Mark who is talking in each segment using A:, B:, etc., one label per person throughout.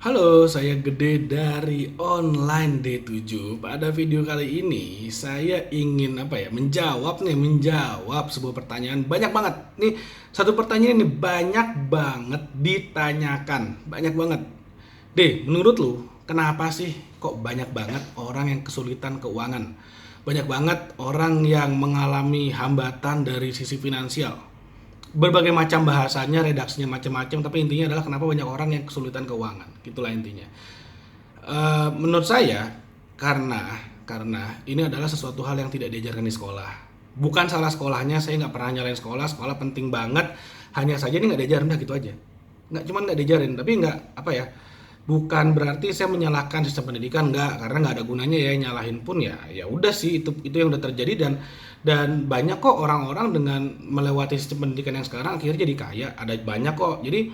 A: Halo, saya Gede dari Online D7. Pada video kali ini saya ingin menjawab sebuah pertanyaan banyak banget. Nih, satu pertanyaan ini banyak banget ditanyakan, banyak banget. Menurut lu, kenapa sih kok banyak banget orang yang kesulitan keuangan? Banyak banget orang yang mengalami hambatan dari sisi finansial. Berbagai macam bahasanya, redaksinya macam-macam, tapi intinya adalah kenapa banyak orang yang kesulitan keuangan. Gitulah intinya. Menurut saya karena ini adalah sesuatu hal yang tidak diajarkan di sekolah. Bukan salah sekolahnya, saya nggak pernah nyalain sekolah, sekolah penting banget. Hanya saja ini nggak diajarin, dah gitu aja. Nggak cuman nggak diajarin, tapi nggak apa ya. Bukan berarti saya menyalahkan sistem pendidikan, nggak, karena nggak ada gunanya ya nyalahin pun ya udah sih, itu yang udah terjadi. Dan banyak kok orang-orang dengan melewati sistem pendidikan yang sekarang akhirnya jadi kaya, ada banyak kok. Jadi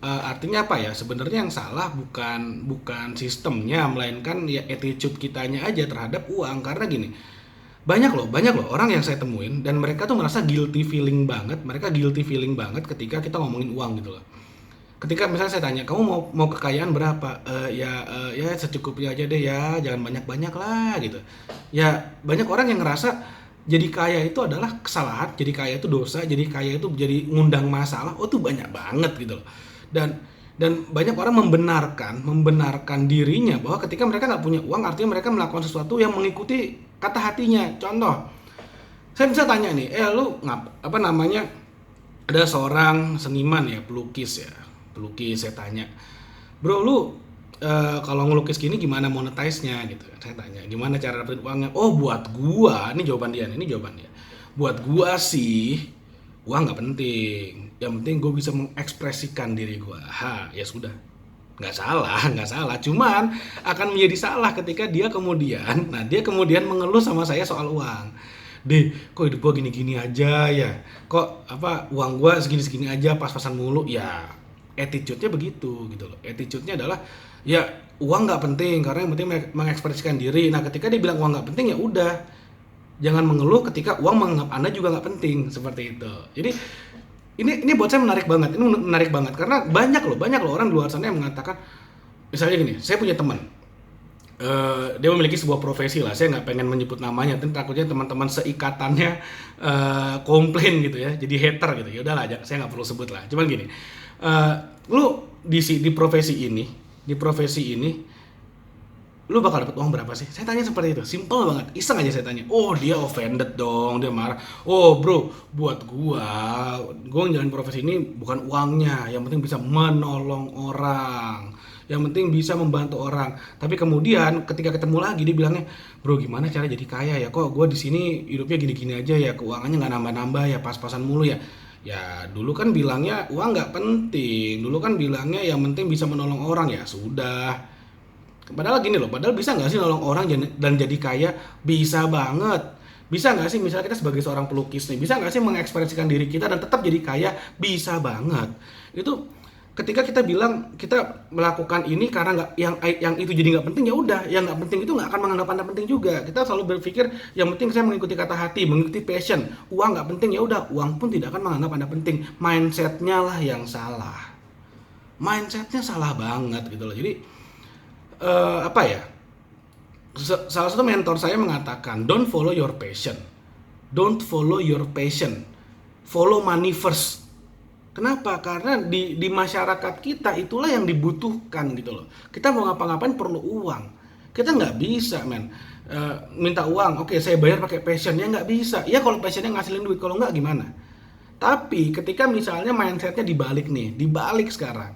A: artinya apa ya, sebenarnya yang salah bukan sistemnya, melainkan ya attitude kitanya aja terhadap uang. Karena gini, banyak loh orang yang saya temuin dan mereka tuh merasa guilty feeling banget ketika kita ngomongin uang gitu loh. Ketika misalnya saya tanya, kamu mau kekayaan berapa? Ya secukupnya aja deh ya, jangan banyak-banyak lah gitu. Ya banyak orang yang ngerasa jadi kaya itu adalah kesalahan, jadi kaya itu dosa, jadi kaya itu jadi ngundang masalah. Oh, tuh banyak banget gitu loh. Dan banyak orang membenarkan dirinya bahwa ketika mereka nggak punya uang artinya mereka melakukan sesuatu yang mengikuti kata hatinya. Contoh, saya bisa tanya nih, lu apa namanya, ada seorang seniman ya, pelukis, saya tanya, bro, lu kalau ngelukis gini gimana monetize-nya gitu. Saya tanya, gimana cara dapetin uangnya? Oh, buat gua, ini jawaban dia, buat gua sih uang nggak penting, yang penting gue bisa mengekspresikan diri gua. Ya sudah, nggak salah, cuman akan menjadi salah ketika dia kemudian mengeluh sama saya soal uang. Kok hidup gua gini-gini aja ya, kok uang gua segini-segini aja, pas-pasan mulu ya. Attitude-nya begitu gitu loh. Attitude-nya adalah ya uang nggak penting karena yang penting mengekspresikan diri. Nah, ketika dia bilang uang nggak penting, ya udah, jangan mengeluh ketika uang menganggap Anda juga nggak penting, seperti itu. Jadi ini buat saya menarik banget. Ini menarik banget karena banyak loh orang di luar sana yang mengatakan, misalnya gini, saya punya teman, dia memiliki sebuah profesi lah. Saya nggak pengen menyebut namanya, tapi takutnya teman-teman seikatannya komplain gitu ya, jadi hater gitu. Ya udahlah, saya nggak perlu sebut lah. Cuman gini, lu di profesi ini lu bakal dapat uang berapa sih? Saya tanya seperti itu, simple banget, iseng aja saya tanya. Oh, dia offended dong, dia marah. Oh bro, buat gua ngejalanin profesi ini bukan uangnya, yang penting bisa menolong orang, yang penting bisa membantu orang. Tapi kemudian ketika ketemu lagi dia bilangnya, bro gimana cara jadi kaya ya? Kok gua di sini hidupnya gini-gini aja ya, keuangannya nggak nambah-nambah ya, pas-pasan mulu ya. Ya dulu kan bilangnya uang nggak penting, dulu kan bilangnya yang penting bisa menolong orang. Ya sudah, padahal gini loh, padahal bisa nggak sih nolong orang dan jadi kaya? Bisa banget. Bisa nggak sih misalnya kita sebagai seorang pelukis nih, bisa nggak sih mengekspresikan diri kita dan tetap jadi kaya? Bisa banget. Itu ketika kita bilang kita melakukan ini karena nggak, yang itu jadi nggak penting, ya udah, yang nggak penting itu nggak akan menganggap Anda penting juga. Kita selalu berpikir yang penting saya mengikuti kata hati, mengikuti passion. Uang nggak penting, ya udah, uang pun tidak akan menganggap Anda penting. Mindsetnya lah yang salah. Mindsetnya salah banget gitu loh. Jadi apa ya, salah satu mentor saya mengatakan, don't follow your passion, follow money first. Kenapa? Karena di masyarakat kita itulah yang dibutuhkan gitu loh. Kita mau ngapa-ngapain perlu uang. Kita nggak bisa minta uang, oke saya bayar pakai passion, ya nggak bisa. Ya kalau passionnya ngasilin duit, kalau nggak gimana. Tapi ketika misalnya mindsetnya dibalik sekarang,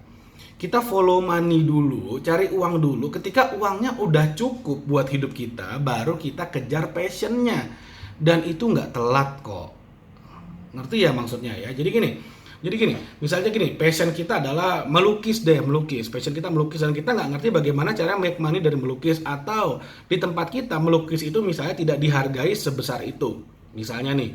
A: kita follow money dulu, cari uang dulu. Ketika uangnya udah cukup buat hidup kita, baru kita kejar passionnya. Dan itu nggak telat kok. Ngerti ya maksudnya ya? Jadi gini, misalnya gini, passion kita adalah melukis. Passion kita melukis dan kita nggak ngerti bagaimana cara make money dari melukis, atau di tempat kita melukis itu misalnya tidak dihargai sebesar itu. Misalnya nih,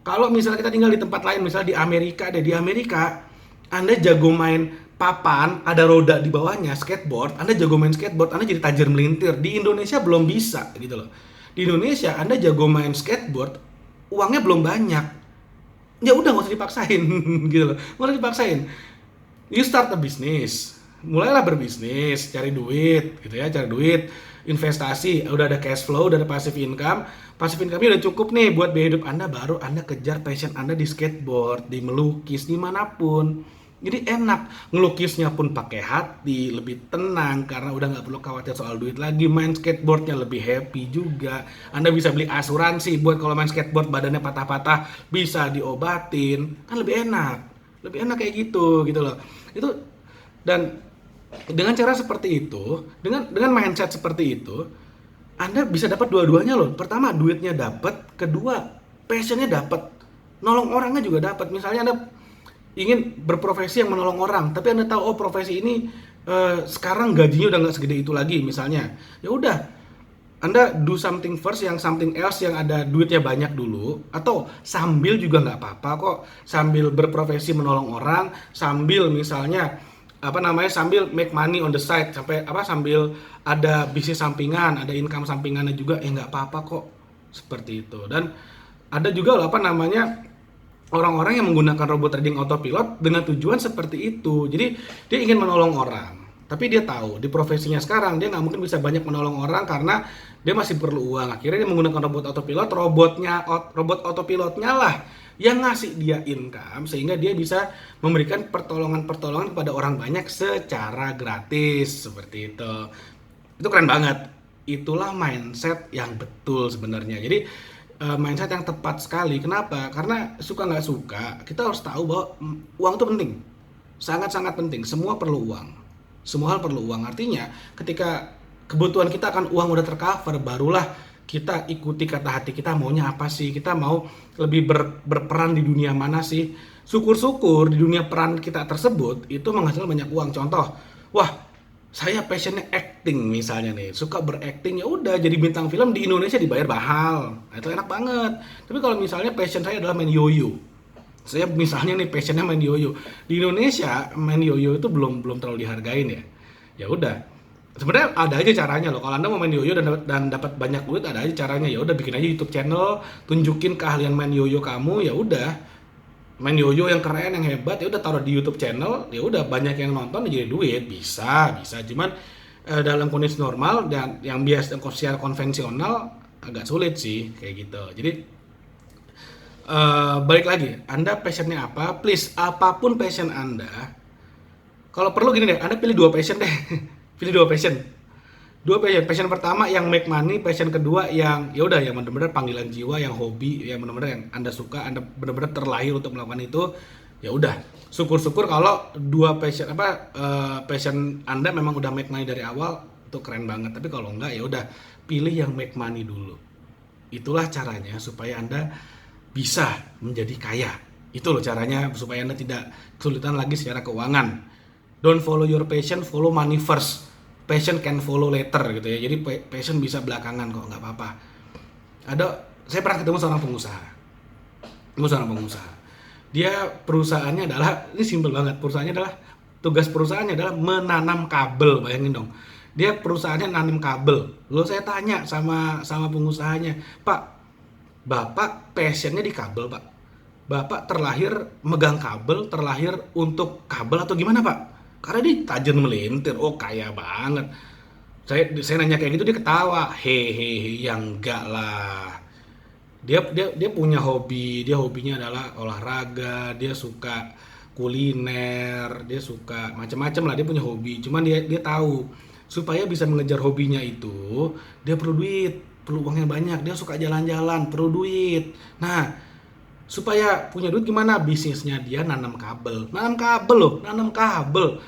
A: kalau misalnya kita tinggal di tempat lain, misalnya di Amerika, Anda jago main papan, ada roda di bawahnya, skateboard, Anda jago main skateboard, Anda jadi tajir melintir. Di Indonesia belum bisa gitu loh. Di Indonesia Anda jago main skateboard, uangnya belum banyak. Ya udah, nggak usah dipaksain gitu loh. Nggak usah dipaksain. You start a business. mulailah berbisnis, cari duit gitu ya, cari duit, investasi, udah ada cash flow, udah ada passive income. Passive income-nya udah cukup nih buat biaya hidup Anda, baru Anda kejar passion Anda di skateboard, di melukis, dimanapun. Jadi enak, ngelukisnya pun pakai hati, lebih tenang karena udah nggak perlu khawatir soal duit lagi. Main skateboardnya lebih happy juga. Anda bisa beli asuransi buat kalau main skateboard badannya patah-patah bisa diobatin, kan lebih enak kayak gitu loh. Itu dan dengan cara seperti itu, dengan mindset seperti itu, Anda bisa dapat dua-duanya loh. Pertama, duitnya dapat, kedua, passionnya dapat. Nolong orangnya juga dapat. Misalnya Anda ingin berprofesi yang menolong orang, tapi Anda tahu oh profesi ini sekarang gajinya udah nggak segede itu lagi misalnya. Ya udah, Anda do something first, yang something else yang ada duitnya banyak dulu, atau sambil juga nggak apa-apa kok, sambil berprofesi menolong orang, sambil misalnya sambil make money on the side, sambil ada bisnis sampingan, ada income sampingannya juga, nggak apa-apa kok, seperti itu. Dan ada juga loh orang-orang yang menggunakan robot trading autopilot dengan tujuan seperti itu. Jadi dia ingin menolong orang, tapi dia tahu di profesinya sekarang dia nggak mungkin bisa banyak menolong orang karena dia masih perlu uang. Akhirnya dia menggunakan robot autopilot, robot autopilotnya lah yang ngasih dia income sehingga dia bisa memberikan pertolongan-pertolongan kepada orang banyak secara gratis, seperti itu. Itu keren banget. Itulah mindset yang betul sebenarnya. Jadi mindset yang tepat sekali. Kenapa? Karena suka nggak suka, kita harus tahu bahwa uang itu penting, sangat-sangat penting. Semua perlu uang, semua hal perlu uang. Artinya ketika kebutuhan kita akan uang udah tercover, barulah kita ikuti kata hati kita maunya apa sih, kita mau lebih berperan di dunia mana sih. Syukur-syukur di dunia peran kita tersebut itu menghasilkan banyak uang. Contoh, wah saya passionnya acting misalnya nih, suka berakting, ya udah jadi bintang film di Indonesia dibayar mahal, nah, itu enak banget. Tapi kalau misalnya passion saya adalah main yoyo, saya misalnya nih passionnya main yoyo, di Indonesia main yoyo itu belum terlalu dihargain ya. Ya udah, sebenarnya ada aja caranya loh. Kalau Anda mau main yoyo dan dapat banyak duit, ada aja caranya. Ya udah, bikin aja YouTube channel, tunjukin keahlian main yoyo kamu, ya udah. Main yoyo yang keren, yang hebat, ya udah taruh di YouTube channel, ya udah banyak yang nonton, jadi duit, bisa. Cuman dalam kondisi normal dan yang biasa secara konvensional agak sulit sih kayak gitu. Jadi balik lagi, Anda passionnya apa? Please, apapun passion Anda, kalau perlu gini deh, Anda pilih dua passion deh. Pilih dua passion. Passion pertama yang make money, passion kedua yang ya udah yang benar-benar panggilan jiwa, yang hobi, yang benar-benar yang Anda suka, Anda benar-benar terlahir untuk melakukan itu. Ya udah, syukur-syukur kalau dua passion Anda memang udah make money dari awal, itu keren banget. Tapi kalau enggak, ya udah pilih yang make money dulu. Itulah caranya supaya Anda bisa menjadi kaya. Itu loh caranya supaya Anda tidak kesulitan lagi secara keuangan. Don't follow your passion, follow money first. Passion can follow later gitu ya. Jadi passion bisa belakangan kok, nggak apa-apa. Saya pernah ketemu seorang pengusaha. Dia perusahaannya adalah, ini simple banget. Tugas perusahaannya adalah menanam kabel, bayangin dong. Dia perusahaannya nanam kabel. Lalu saya tanya sama pengusahanya, "Pak, Bapak passionnya di kabel, Pak? Bapak terlahir megang kabel, terlahir untuk kabel atau gimana, Pak?" Karena dia tajam melintir, oh kaya banget. Saya nanya kayak gitu, dia ketawa, hehehe, yang enggak lah. Dia punya hobi, dia hobinya adalah olahraga, dia suka kuliner, dia suka macam-macam lah, dia punya hobi. Cuman dia tahu supaya bisa mengejar hobinya itu, dia perlu duit, perlu uangnya banyak. Dia suka jalan-jalan, perlu duit. Nah, supaya punya duit gimana? Bisnisnya dia nanam kabel loh, nanam kabel.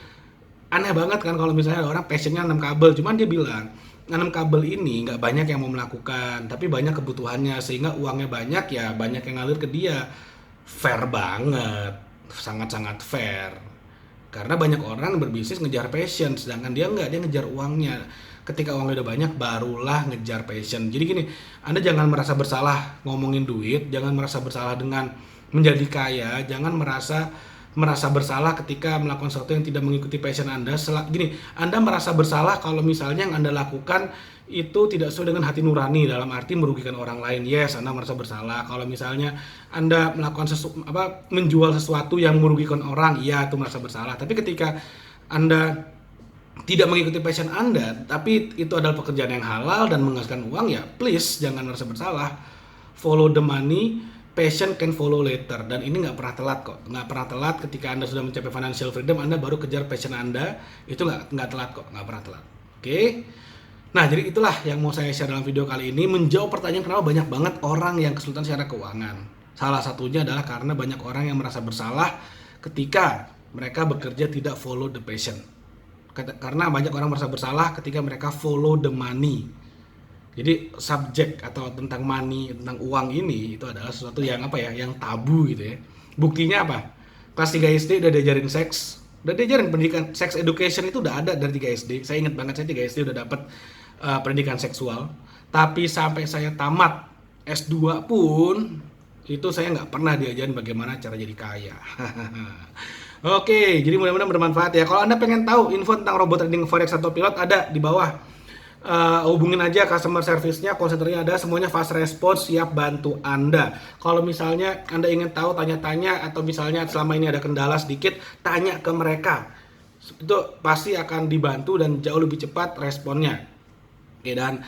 A: Aneh banget kan kalau misalnya ada orang passionnya nanam kabel, cuman dia bilang nanam kabel ini nggak banyak yang mau melakukan, tapi banyak kebutuhannya sehingga uangnya banyak, ya banyak yang ngalir ke dia. Fair banget, sangat-sangat fair. Karena banyak orang berbisnis ngejar passion, sedangkan dia nggak, dia ngejar uangnya. Ketika uangnya udah banyak, barulah ngejar passion. Jadi gini, Anda jangan merasa bersalah ngomongin duit, jangan merasa bersalah dengan menjadi kaya, jangan merasa bersalah ketika melakukan sesuatu yang tidak mengikuti passion Anda. Anda merasa bersalah kalau misalnya yang Anda lakukan itu tidak sesuai dengan hati nurani, dalam arti merugikan orang lain. Yes, Anda merasa bersalah. Kalau misalnya Anda melakukan menjual sesuatu yang merugikan orang, iya itu merasa bersalah. Tapi ketika Anda tidak mengikuti passion Anda, tapi itu adalah pekerjaan yang halal dan menghasilkan uang, ya please jangan merasa bersalah. Follow the money, passion can follow later. Dan ini nggak pernah telat kok. Nggak pernah telat ketika Anda sudah mencapai financial freedom, Anda baru kejar passion Anda. Itu nggak telat kok, nggak pernah telat. Oke? Nah, jadi itulah yang mau saya share dalam video kali ini. Menjawab pertanyaan kenapa banyak banget orang yang kesulitan secara keuangan. Salah satunya adalah karena banyak orang yang merasa bersalah ketika mereka bekerja tidak follow the passion. Karena banyak orang merasa bersalah ketika mereka follow the money. Jadi subjek atau tentang money, tentang uang ini itu adalah sesuatu yang yang tabu gitu ya. Buktinya apa? Kelas 3 SD udah diajarin seks, udah diajarin pendidikan sex education itu udah ada dari 3 SD. Saya ingat banget saya 3 SD udah dapat pendidikan seksual. Tapi sampai saya tamat S2 pun itu saya nggak pernah diajarin bagaimana cara jadi kaya. Oke, jadi mudah-mudahan bermanfaat ya. Kalau Anda pengen tahu info tentang robot trading forex atau pilot, ada di bawah. Hubungin aja customer service-nya, call center-nya ada, semuanya fast response, siap bantu Anda. Kalau misalnya Anda ingin tahu, tanya-tanya, atau misalnya selama ini ada kendala sedikit, tanya ke mereka. Itu pasti akan dibantu dan jauh lebih cepat responnya. Oke, dan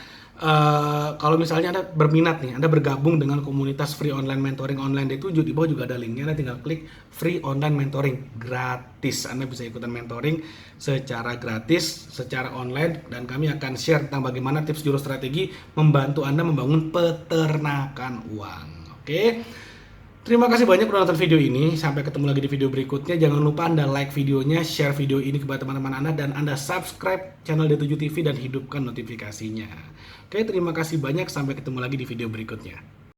A: kalau misalnya Anda berminat nih, Anda bergabung dengan komunitas free online mentoring online D7, di bawah juga ada linknya. Anda tinggal klik free online mentoring gratis. Anda bisa ikutan mentoring secara gratis, secara online, dan kami akan share tentang bagaimana tips jurus strategi membantu Anda membangun peternakan uang. Oke. Terima kasih banyak udah nonton video ini. Sampai ketemu lagi di video berikutnya. Jangan lupa Anda like videonya, share video ini kepada teman-teman Anda, dan Anda subscribe channel D7 TV dan hidupkan notifikasinya. Oke, terima kasih banyak. Sampai ketemu lagi di video berikutnya.